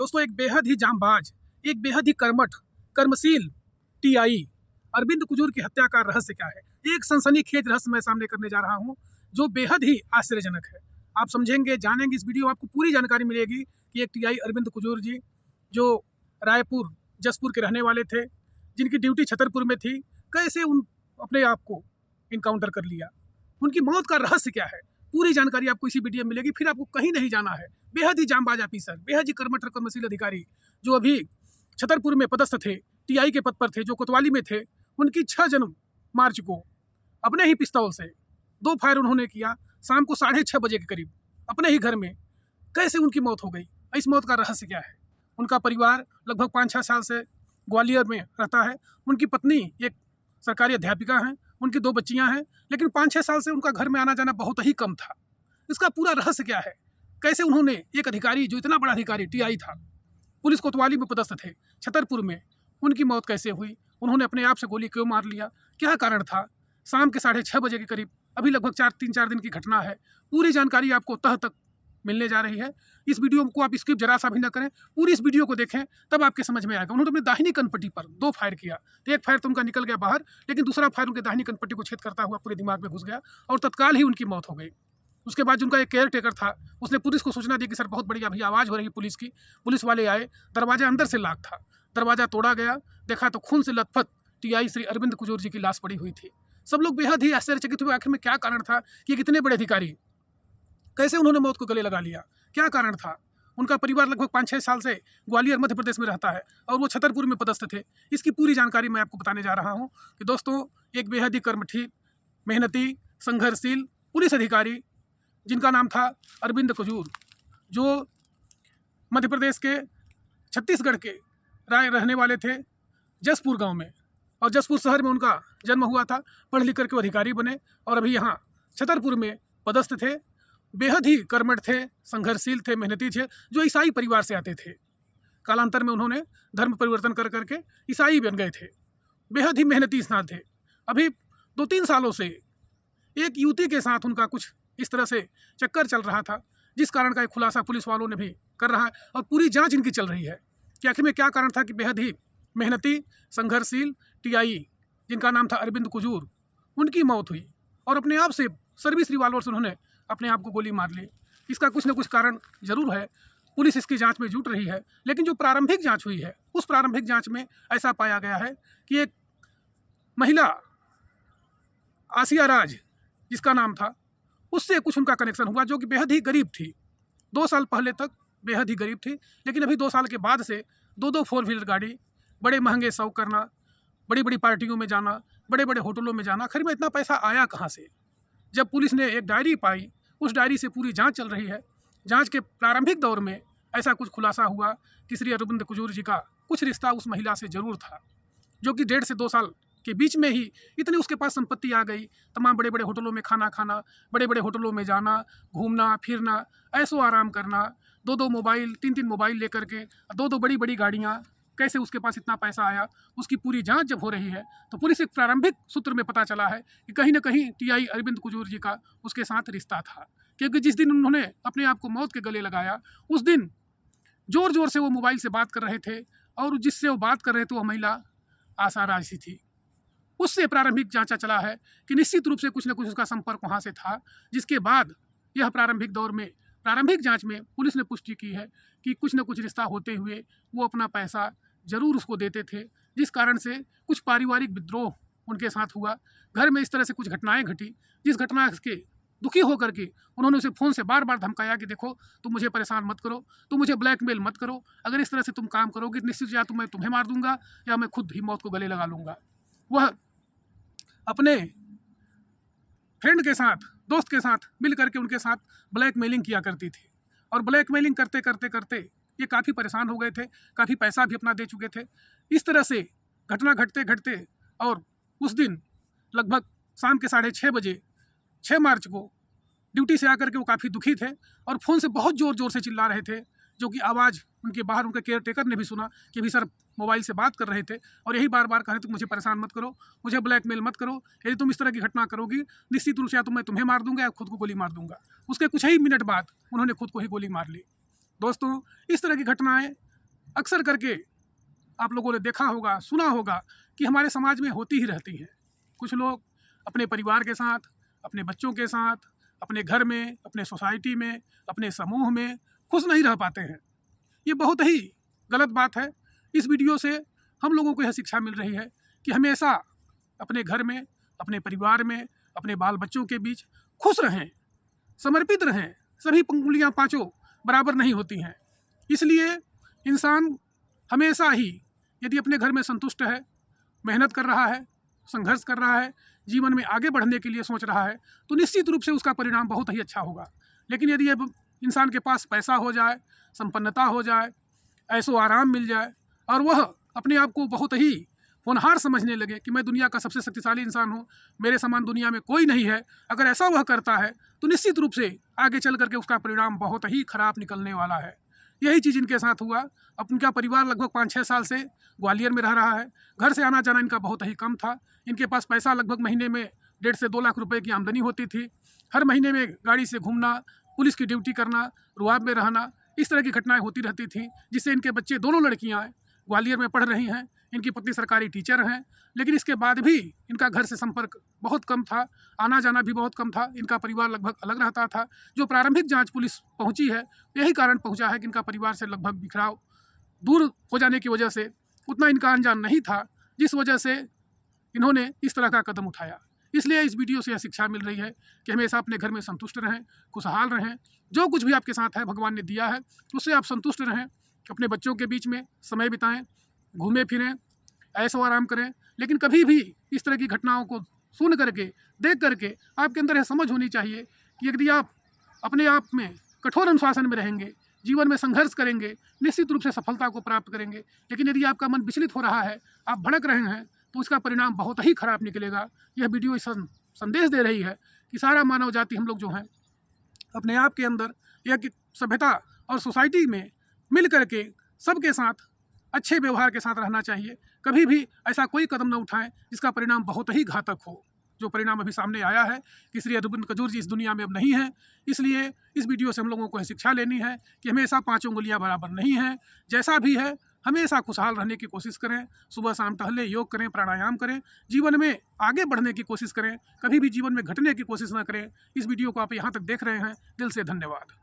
दोस्तों एक बेहद ही जांबाज, एक बेहद ही कर्मठ, कर्मशील टीआई अरविंद कुजूर की हत्या का रहस्य क्या है? एक सनसनीखेज रहस्य मैं सामने करने जा रहा हूं, जो बेहद ही आश्चर्यजनक है। आप समझेंगे, जानेंगे, इस वीडियो में आपको पूरी जानकारी मिलेगी कि एक टीआई अरविंद कुजूर जी, जो रायपुर जसपुर के रहने वाले थे, जिनकी ड्यूटी छतरपुर में थी, कैसे उन अपने आप को इनकाउंटर कर लिया। उनकी मौत का रहस्य क्या है, पूरी जानकारी आपको इसी वीडियो में मिलेगी। फिर आपको कहीं नहीं जाना है। बेहद ही जांबाज ऑफिसर, बेहद ही कर्मठ कर्मशील अधिकारी, जो अभी छतरपुर में पदस्थ थे, टीआई के पद पर थे, जो कोतवाली में थे, उनकी 6 जनवरी मार्च को अपने ही पिस्तौल से 2 फायर उन्होंने किया, शाम को 6:30 बजे के करीब अपने ही घर में। कैसे उनकी मौत हो गई, इस मौत का रहस्य क्या है? उनका परिवार लगभग 5-6 साल से ग्वालियर में रहता है। उनकी पत्नी एक सरकारी अध्यापिका हैं, उनकी 2 बच्चियां हैं, लेकिन 5-6 साल से उनका घर में आना जाना बहुत ही कम था। इसका पूरा रहस्य क्या है? कैसे उन्होंने, एक अधिकारी जो इतना बड़ा अधिकारी टीआई था, पुलिस कोतवाली में पदस्थ थे छतरपुर में, उनकी मौत कैसे हुई? उन्होंने अपने आप से गोली क्यों मार लिया? क्या कारण था? शाम के 6:30 बजे के करीब, अभी लगभग 3-4 दिन की घटना है। पूरी जानकारी आपको तह तक मिलने जा रही है। इस वीडियो को आप स्किप जरा सा भी ना करें, पूरी इस वीडियो को देखें, तब आपके समझ में आएगा। उन्होंने अपनी दाहिनी कनपट्टी पर 2 फायर किया, तो एक फायर तो उनका निकल गया बाहर, लेकिन दूसरा फायर उनके दाहिनी कनपट्टी को छेद करता हुआ पूरे दिमाग में घुस गया और तत्काल ही उनकी मौत हो गई। उसके बाद उनका एक केयर टेकर था, उसने पुलिस को सूचना दी कि सर बहुत बड़ी अभी आवाज़ हो रही है पुलिस की। पुलिस वाले आए, दरवाजा अंदर से लॉक था, दरवाजा तोड़ा गया, देखा तो खून से लथपथ टीआई श्री अरविंद कुजूर जी की लाश पड़ी हुई थी। सब लोग बेहद ही आश्चर्यचकित हुए, आखिर में क्या कारण था कि कितने बड़े अधिकारी, कैसे उन्होंने मौत को गले लगा लिया? क्या कारण था? उनका परिवार लगभग 5-6 साल से ग्वालियर मध्य प्रदेश में रहता है और वो छतरपुर में पदस्थ थे। इसकी पूरी जानकारी मैं आपको बताने जा रहा हूँ कि दोस्तों, एक बेहद ही कर्मठी, मेहनती, संघर्षशील पुलिस अधिकारी, जिनका नाम था अरविंद कुजूर, जो मध्य प्रदेश के छत्तीसगढ़ के रहने वाले थे, जसपुर गांव में, और जसपुर शहर में उनका जन्म हुआ था। पढ़ लिख करके वो अधिकारी बने और अभी यहाँ छतरपुर में पदस्थ थे। बेहद ही कर्मठ थे, संघर्षशील थे, मेहनती थे, जो ईसाई परिवार से आते थे। कालांतर में उन्होंने धर्म परिवर्तन कर करके ईसाई बन गए थे। बेहद ही मेहनती इंसान थे। अभी 2-3 सालों से एक युवती के साथ उनका कुछ इस तरह से चक्कर चल रहा था, जिस कारण का एक खुलासा पुलिस वालों ने भी कर रहा है और पूरी जांच इनकी चल रही है कि आखिर में क्या कारण था कि बेहद ही मेहनती, संघर्षशील टीआई, जिनका नाम था अरविंद कुजूर, उनकी मौत हुई और अपने आप से सर्विस रिवॉल्वर से उन्होंने अपने आप को गोली मार ली। इसका कुछ न कुछ कारण जरूर है, पुलिस इसकी जांच में जुट रही है। लेकिन जो प्रारंभिक जांच हुई है, उस प्रारंभिक जांच में ऐसा पाया गया है कि एक महिला आसिया राज, जिसका नाम था, उससे कुछ उनका कनेक्शन हुआ, जो कि बेहद ही गरीब थी। 2 साल पहले तक बेहद ही गरीब थी, लेकिन अभी 2 साल के बाद से 2-2 4 व्हीलर गाड़ी, बड़े महंगे शौक करना, बड़ी बड़ी पार्टियों में जाना, बड़े बड़े होटलों में जाना। आखिर में इतना पैसा आया कहाँ से? जब पुलिस ने एक डायरी पाई, उस डायरी से पूरी जांच चल रही है। जांच के प्रारंभिक दौर में ऐसा कुछ खुलासा हुआ कि श्री अरविंद कुजूर जी का कुछ रिश्ता उस महिला से जरूर था, जो कि 1.5 से 2 साल के बीच में ही इतनी उसके पास संपत्ति आ गई। तमाम बड़े बड़े होटलों में खाना खाना, बड़े बड़े होटलों में जाना, घूमना फिरना, ऐसो आराम करना, 2-2 मोबाइल, 3-3 मोबाइल लेकर के, 2-2 बड़ी बड़ी गाड़ियाँ। कैसे उसके पास इतना पैसा आया? उसकी पूरी जांच जब हो रही है तो पुलिस एक प्रारंभिक सूत्र में पता चला है कि कहीं ना कहीं टीआई अरविंद कुजूर जी का उसके साथ रिश्ता था। क्योंकि जिस दिन उन्होंने अपने आप को मौत के गले लगाया, उस दिन जोर जोर से वो मोबाइल से बात कर रहे थे और जिससे वो बात कर रहे थे वो महिला आशा राज थी। उससे प्रारंभिक जांचा चला है कि निश्चित रूप से कुछ न कुछ उसका संपर्क वहाँ से था, जिसके बाद यह प्रारंभिक दौर में, प्रारंभिक जांच में पुलिस ने पुष्टि की है कि कुछ न कुछ रिश्ता होते हुए वो अपना पैसा जरूर उसको देते थे, जिस कारण से कुछ पारिवारिक विद्रोह उनके साथ हुआ। घर में इस तरह से कुछ घटनाएं घटी, जिस घटना के दुखी होकर के उन्होंने उसे फ़ोन से बार बार धमकाया कि देखो, तुम मुझे परेशान मत करो, तुम मुझे ब्लैकमेल मत करो, अगर इस तरह से तुम काम करोगे निश्चित या तो मैं तुम्हें मार दूंगा या मैं खुद ही मौत को गले लगा लूँगा। वह अपने फ्रेंड के साथ, दोस्त के साथ मिल करके उनके साथ ब्लैकमेलिंग किया करती थी और ब्लैकमेलिंग करते करते करते ये काफ़ी परेशान हो गए थे, काफ़ी पैसा भी अपना दे चुके थे। इस तरह से घटना घटते घटते और उस दिन लगभग शाम के 6:30 बजे 6 मार्च को ड्यूटी से आकर के वो काफ़ी दुखी थे और फ़ोन से बहुत ज़ोर ज़ोर से चिल्ला रहे थे, जो कि आवाज़ उनके बाहर उनके केयर टेकर ने भी सुना कि अभी सर मोबाइल से बात कर रहे थे और यही बार बार कह रहे थे मुझे परेशान मत करो, मुझे ब्लैकमेल मत करो, यदि तुम इस तरह की घटना करोगी निश्चित रूप से या तो मैं तुम्हें मार दूंगा या खुद को गोली मार दूंगा। उसके कुछ ही मिनट बाद उन्होंने खुद को ही गोली मार ली। दोस्तों, इस तरह की घटनाएं अक्सर करके आप लोगों ने देखा होगा, सुना होगा कि हमारे समाज में होती ही रहती हैं। कुछ लोग अपने परिवार के साथ, अपने बच्चों के साथ, अपने घर में, अपने सोसाइटी में, अपने समूह में खुश नहीं रह पाते हैं। ये बहुत ही गलत बात है। इस वीडियो से हम लोगों को यह शिक्षा मिल रही है कि हमेशा अपने घर में, अपने परिवार में, अपने बाल बच्चों के बीच खुश रहें, समर्पित रहें। सभी पंगुलियाँ पाँचों बराबर नहीं होती हैं। इसलिए इंसान हमेशा ही यदि अपने घर में संतुष्ट है, मेहनत कर रहा है, संघर्ष कर रहा है, जीवन में आगे बढ़ने के लिए सोच रहा है, तो निश्चित रूप से उसका परिणाम बहुत ही अच्छा होगा। लेकिन यदि अब इंसान के पास पैसा हो जाए, संपन्नता हो जाए, ऐशो आराम मिल जाए और वह अपने आप को बहुत ही होनहार समझने लगे कि मैं दुनिया का सबसे शक्तिशाली इंसान हूँ, मेरे समान दुनिया में कोई नहीं है, अगर ऐसा वह करता है तो निश्चित रूप से आगे चल करके उसका परिणाम बहुत ही खराब निकलने वाला है। यही चीज़ इनके साथ हुआ। अब इनका परिवार लगभग 5-6 साल से ग्वालियर में रह रहा है। घर से आना जाना इनका बहुत ही कम था। इनके पास पैसा लगभग महीने में 1.5 से 2 लाख रुपए की आमदनी होती थी। हर महीने में गाड़ी से घूमना, पुलिस की ड्यूटी करना, रुआब में रहना, इस तरह की घटनाएं होती रहती थी, जिससे इनके बच्चे, दोनों लड़कियां ग्वालियर में पढ़ रही हैं। इनकी पत्नी सरकारी टीचर हैं, लेकिन इसके बाद भी इनका घर से संपर्क बहुत कम था, आना जाना भी बहुत कम था। इनका परिवार लगभग अलग रहता था। जो प्रारंभिक जांच पुलिस पहुंची है, यही कारण पहुंचा है कि इनका परिवार से लगभग बिखराव दूर हो जाने की वजह से उतना इनका अनजान नहीं था, जिस वजह से इन्होंने इस तरह का कदम उठाया। इसलिए इस वीडियो से यह शिक्षा मिल रही है कि हमेशा अपने घर में संतुष्ट रहें, खुशहाल रहें। जो कुछ भी आपके साथ है, भगवान ने दिया है, उससे आप संतुष्ट रहें। अपने बच्चों के बीच में समय बिताएं, घूमें फिरें, ऐशो आराम करें। लेकिन कभी भी इस तरह की घटनाओं को सुन करके, देख करके आपके अंदर यह समझ होनी चाहिए कि यदि आप अपने आप में कठोर अनुशासन में रहेंगे, जीवन में संघर्ष करेंगे, निश्चित रूप से सफलता को प्राप्त करेंगे। लेकिन यदि आपका मन विचलित हो रहा है, आप भड़क रहे हैं, तो इसका परिणाम बहुत ही खराब निकलेगा। यह वीडियो संदेश दे रही है कि सारा मानव जाति, हम लोग जो हैं, अपने आप के अंदर एक सभ्यता और सोसाइटी में मिल करके सबके साथ अच्छे व्यवहार के साथ रहना चाहिए। कभी भी ऐसा कोई कदम न उठाएं जिसका परिणाम बहुत ही घातक हो। जो परिणाम अभी सामने आया है कि श्री अरविंद कजूर जी इस दुनिया में अब नहीं है। इसलिए इस वीडियो से हम लोगों को यह शिक्षा लेनी है कि हमेशा 5 उंगलियां बराबर नहीं हैं। जैसा भी है, हमेशा खुशहाल रहने की कोशिश करें, सुबह शाम टहलें, योग करें, प्राणायाम करें, जीवन में आगे बढ़ने की कोशिश करें, कभी भी जीवन में घटने की कोशिश न करें। इस वीडियो को आप यहाँ तक देख रहे हैं, दिल से धन्यवाद।